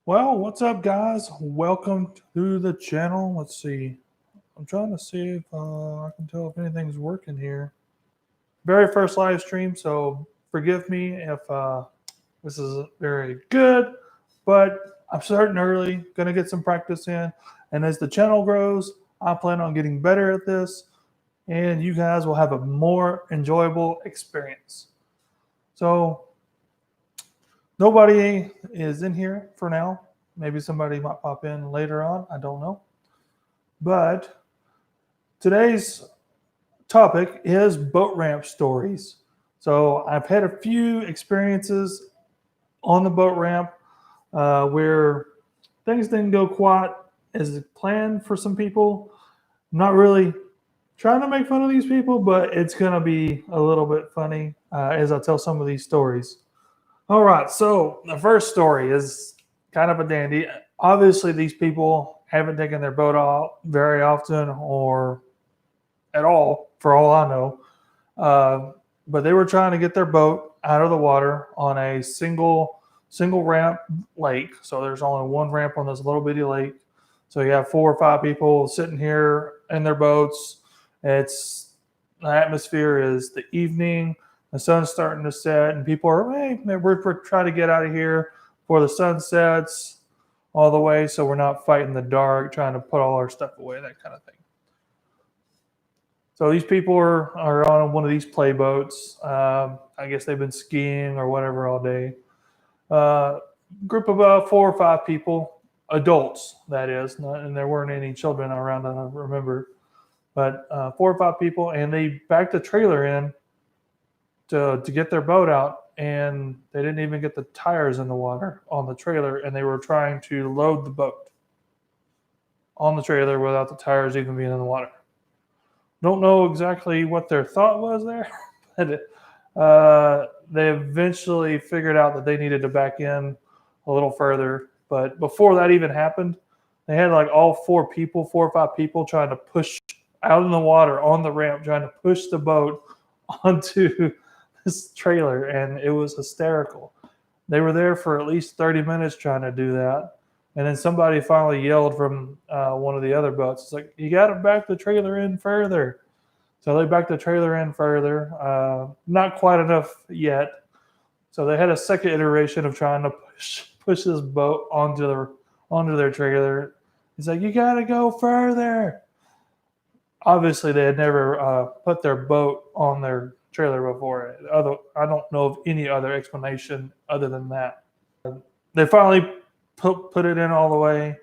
Well, what's up, guys? Welcome to the channel. Let's see. I'm trying to see if I can tell if anything's working here. Very first live stream, so forgive me if this isn't very good, but I'm starting early, going to get some practice in. And as the channel grows, I plan on getting better at this, and you guys will have a more enjoyable experience. So, nobody is in here for now. Maybe somebody might pop in later on. I don't know. But today's topic is boat ramp stories. So I've had a few experiences on the boat ramp where things didn't go quite as planned for some people. I'm not really trying to make fun of these people, but it's going to be a little bit funny as I tell some of these stories. All right, so the first story is kind of a dandy. Obviously, these people haven't taken their boat out very often or at all, for all I know. But they were trying to get their boat out of the water on a single ramp lake. So there's only one ramp on this little bitty lake. So you have 4 or 5 people sitting here in their boats. The atmosphere is the evening. The sun's starting to set, and people are, hey, we're trying to get out of here before the sun sets all the way, so we're not fighting the dark, trying to put all our stuff away, that kind of thing. So these people are on one of these play boats. I guess they've been skiing or whatever all day. Group of about 4 or 5 people, adults, that is, and there weren't any children around, I remember. But 4 or 5 people, and they backed a trailer in to get their boat out, and they didn't even get the tires in the water on the trailer, and they were trying to load the boat on the trailer without the tires even being in the water. Don't know exactly what their thought was there, but they eventually figured out that they needed to back in a little further. But before that even happened, they had like all 4 or 5 people trying to push out in the water on the ramp, trying to push the boat onto this trailer, and it was hysterical. They were there for at least 30 minutes trying to do that, and then somebody finally yelled from one of the other boats, it's like, you got to back the trailer in further. So they backed the trailer in further, not quite enough yet. So they had a second iteration of trying to push this boat onto their trailer. He's like, you got to go further. Obviously, they had never put their boat on their trailer before. I don't know of any other explanation other than that. They finally put it in all the way,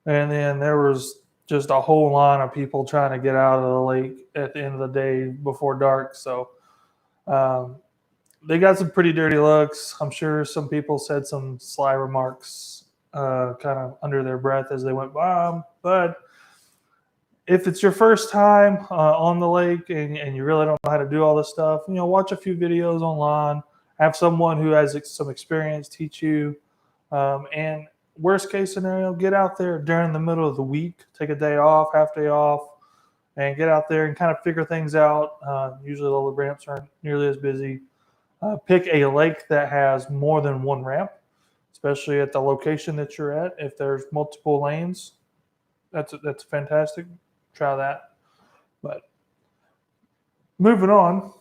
and then there was just a whole line of people trying to get out of the lake at the end of the day before dark. So they got some pretty dirty looks. I'm sure some people said some sly remarks kind of under their breath as they went by them. But if it's your first time on the lake and you really don't know how to do all this stuff, watch a few videos online, have someone who has some experience teach you, and worst case scenario, get out there during the middle of the week, take a day off, half day off, and get out there and kind of figure things out. Usually all the ramps aren't nearly as busy. Pick a lake that has more than one ramp, especially at the location that you're at. If there's multiple lanes, that's fantastic. Try that. But moving on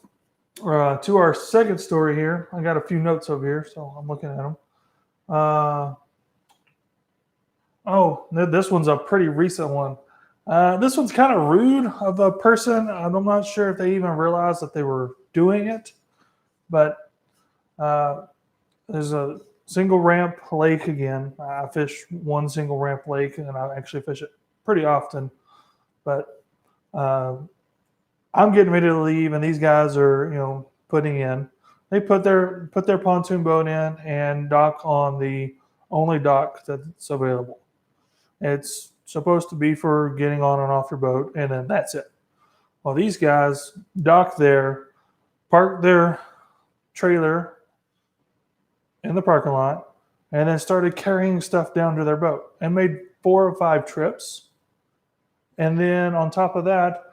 to our second story here. I got a few notes over here, so I'm looking at them. This one's a pretty recent one. This one's kind of rude of a person. I'm not sure if they even realized that they were doing it, but there's a single ramp lake again. I fish one single ramp lake, and I actually fish it pretty often. But I'm getting ready to leave, and these guys are, putting in. They put their pontoon boat in and dock on the only dock that's available. It's supposed to be for getting on and off your boat, and then that's it. Well, these guys docked there, parked their trailer in the parking lot, and then started carrying stuff down to their boat and made 4 or 5 trips. And then on top of that,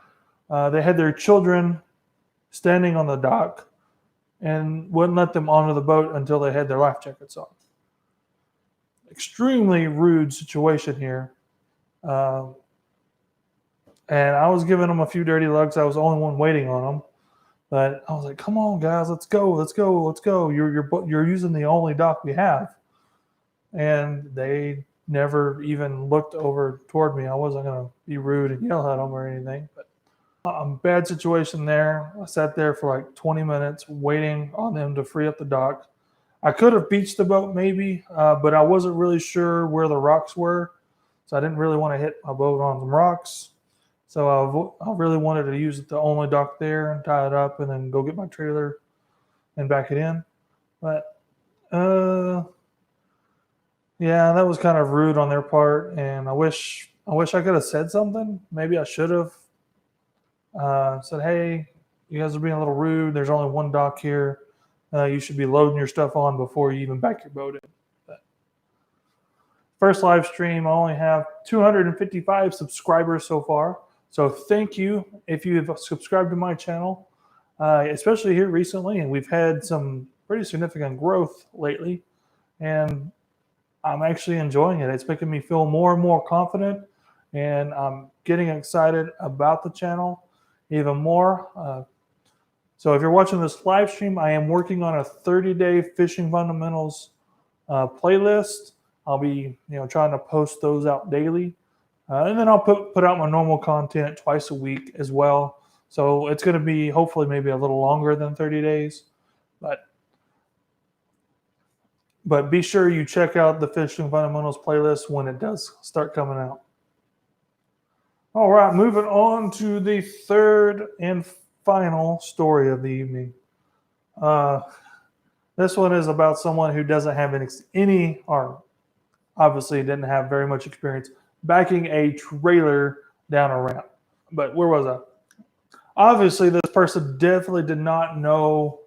they had their children standing on the dock and wouldn't let them onto the boat until they had their life jackets on. extremely rude situation here. And I was giving them a few dirty looks. I was the only one waiting on them. But I was like, come on, guys, let's go, let's go, let's go. You're using the only dock we have. And they never even looked over toward me. I wasn't going to be rude and yell at them or anything. But bad situation there. I sat there for like 20 minutes waiting on them to free up the dock. I could have beached the boat maybe, but I wasn't really sure where the rocks were. So I didn't really want to hit my boat on some rocks. So I really wanted to use the only dock there and tie it up and then go get my trailer and back it in. But yeah, that was kind of rude on their part, and I wish I could have said something. Maybe I should have said, "Hey, you guys are being a little rude. There's only one dock here. You should be loading your stuff on before you even back your boat in." But first live stream, I only have 255 subscribers so far. So thank you if you have subscribed to my channel, especially here recently, and we've had some pretty significant growth lately, and I'm actually enjoying it. It's making me feel more and more confident, and I'm getting excited about the channel even more. So if you're watching this live stream, I am working on a 30-day fishing fundamentals playlist. I'll be trying to post those out daily. And then I'll put out my normal content twice a week as well. So it's going to be hopefully maybe a little longer than 30 days. But be sure you check out the Fishing Fundamentals playlist when it does start coming out. All right, moving on to the third and final story of the evening. This one is about someone who doesn't have any or obviously didn't have very much experience backing a trailer down a ramp. But where was I? Obviously, this person definitely did not know,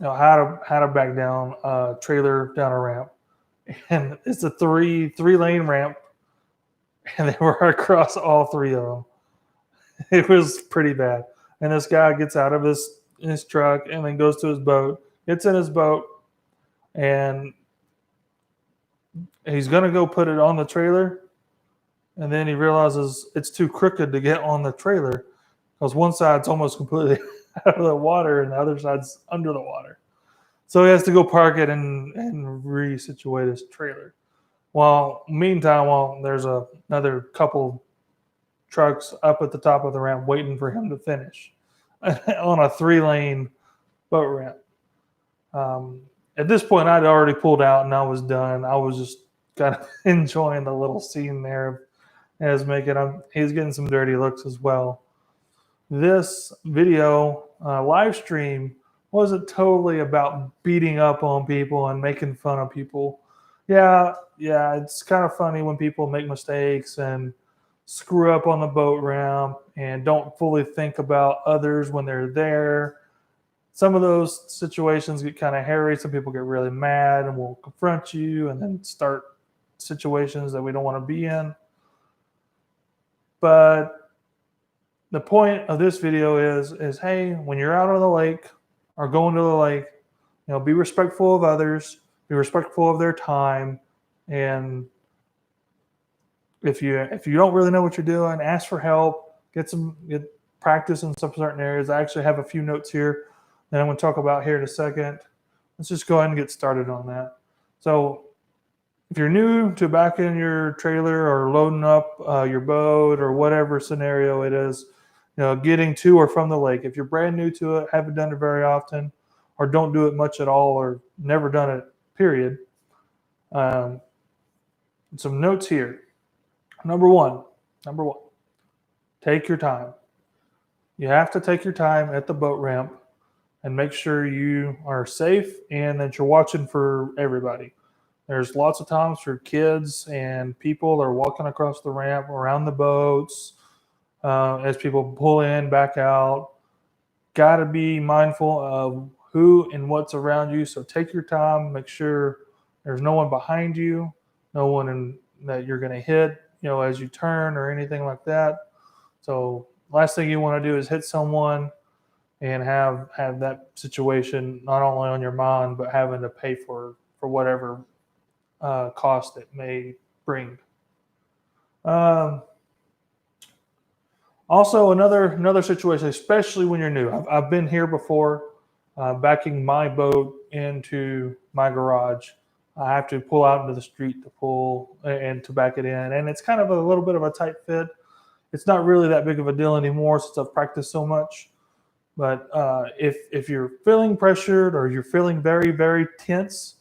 how to back down a trailer down a ramp. And it's a three-lane ramp, and they were across all three of them. It was pretty bad. And this guy gets out of his truck and then goes to his boat, gets in his boat, and he's going to go put it on the trailer. And then he realizes it's too crooked to get on the trailer because one side's almost completely out of the water and the other side's under the water. So he has to go park it and resituate his trailer. Meantime, there's another couple trucks up at the top of the ramp waiting for him to finish on a 3-lane boat ramp. At this point, I'd already pulled out and I was done. I was just kind of enjoying the little scene there. He's getting some dirty looks as well. This video live stream wasn't totally about beating up on people and making fun of people. Yeah, it's kind of funny when people make mistakes and screw up on the boat ramp and don't fully think about others when they're there. Some of those situations get kind of hairy. Some people get really mad and will confront you and then start situations that we don't want to be in. But the point of this video is hey, when you're out on the lake or going to the lake, be respectful of others, be respectful of their time, and if you don't really know what you're doing, ask for help, get practice in some certain areas. I actually have a few notes here that I'm going to talk about here in a second. Let's just go ahead and get started on that. So if you're new to backing your trailer or loading up your boat or whatever scenario it is, getting to or from the lake, if you're brand new to it, haven't done it very often, or don't do it much at all, or never done it, period. Some notes here. Number one, take your time. You have to take your time at the boat ramp and make sure you are safe and that you're watching for everybody. There's lots of times for kids and people that are walking across the ramp around the boats as people pull in, back out. Got to be mindful of who and what's around you. So take your time. Make sure there's no one behind you, no one that you're going to hit, as you turn or anything like that. So last thing you want to do is hit someone and have that situation not only on your mind, but having to pay for whatever cost it may bring. Um, Also, another situation, especially when you're new. I've been here before, backing my boat into my garage. I have to pull out into the street to pull and to back it in, and it's kind of a little bit of a tight fit. It's not really that big of a deal anymore since I've practiced so much. But if you're feeling pressured or you're feeling very very tense,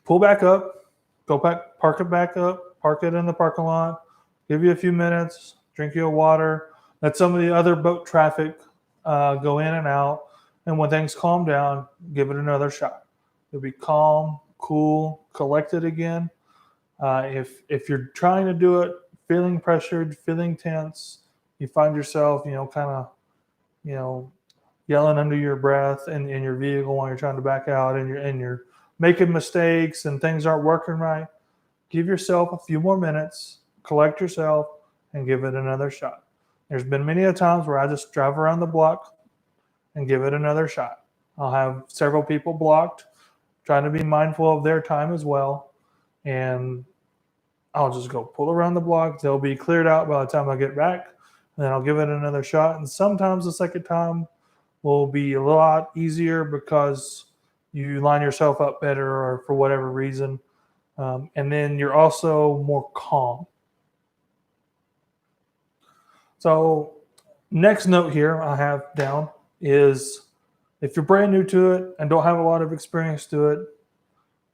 pull back up, go back, park it back up, park it in the parking lot, give you a few minutes, drink your water, let some of the other boat traffic go in and out. And when things calm down, give it another shot. You'll be calm, cool, collected again. If you're trying to do it, feeling pressured, feeling tense, you find yourself, kind of, yelling under your breath in your vehicle while you're trying to back out, and you're making mistakes and things aren't working right. Give yourself a few more minutes, collect yourself, and give it another shot. There's been many a times where I just drive around the block and give it another shot. I'll have several people blocked, trying to be mindful of their time as well. And I'll just go pull around the block. They'll be cleared out by the time I get back. And then I'll give it another shot. And sometimes the second time will be a lot easier because you line yourself up better or for whatever reason. And then you're also more calm. So next note here I have down is if you're brand new to it and don't have a lot of experience to it,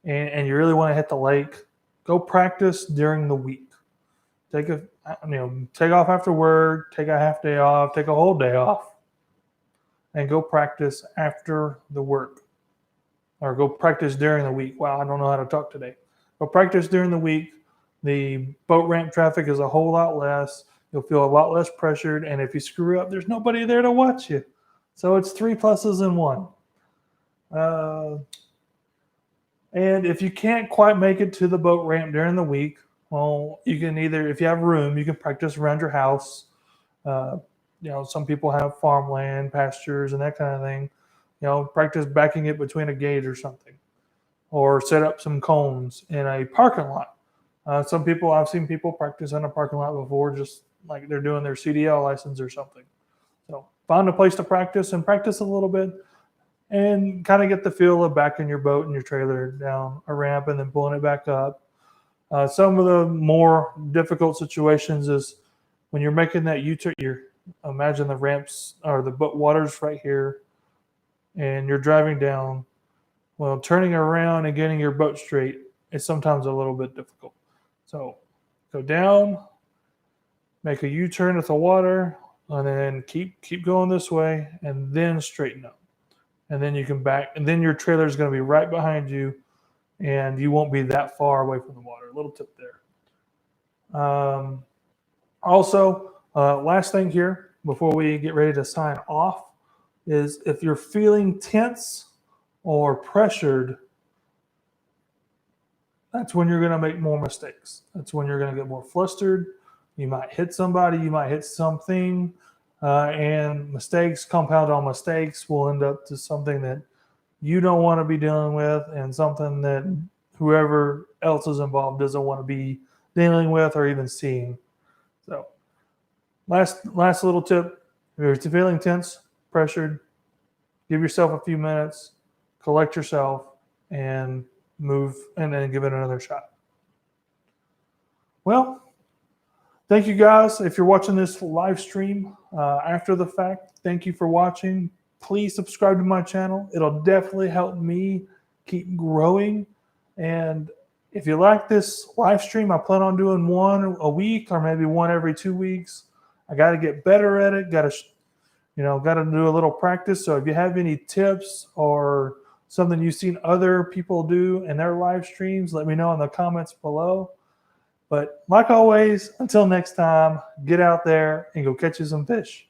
and you really want to hit the lake, go practice during the week. Take off after work, take a half day off, take a whole day off, and go practice after the work. Or go practice during the week. Wow, I don't know how to talk today. Go practice during the week. The boat ramp traffic is a whole lot less. You'll feel a lot less pressured. And if you screw up, there's nobody there to watch you. So it's 3 pluses in 1. And if you can't quite make it to the boat ramp during the week, well, you can either, if you have room, you can practice around your house. Some people have farmland, pastures, and that kind of thing. Practice backing it between a gate or something, or set up some cones in a parking lot. I've seen people practice in a parking lot before, just like they're doing their CDL license or something. So find a place to practice and practice a little bit and kind of get the feel of backing your boat and your trailer down a ramp and then pulling it back up. Some of the more difficult situations is when you're making that U-turn, imagine the ramps or the boat water's right here and you're driving down. Well, turning around and getting your boat straight is sometimes a little bit difficult. So go down, make a U-turn at the water, and then keep going this way, and then straighten up. And then you can back, and then your trailer is going to be right behind you, and you won't be that far away from the water. A little tip there. Also, last thing here before we get ready to sign off is if you're feeling tense or pressured, that's when you're going to make more mistakes. That's when you're going to get more flustered. You might hit somebody, you might hit something, and mistakes compound on mistakes will end up to something that you don't want to be dealing with and something that whoever else is involved doesn't want to be dealing with or even seeing. So last little tip, if you're feeling tense, pressured, give yourself a few minutes, collect yourself, and move, and then give it another shot. Well, thank you guys. If you're watching this live stream after the fact, thank you for watching. Please subscribe to my channel. It'll definitely help me keep growing. And if you like this live stream, I plan on doing one a week or maybe one every 2 weeks. I got to get better at it. Got to do a little practice. So if you have any tips or something you've seen other people do in their live streams, let me know in the comments below. But like always, until next time, get out there and go catch you some fish.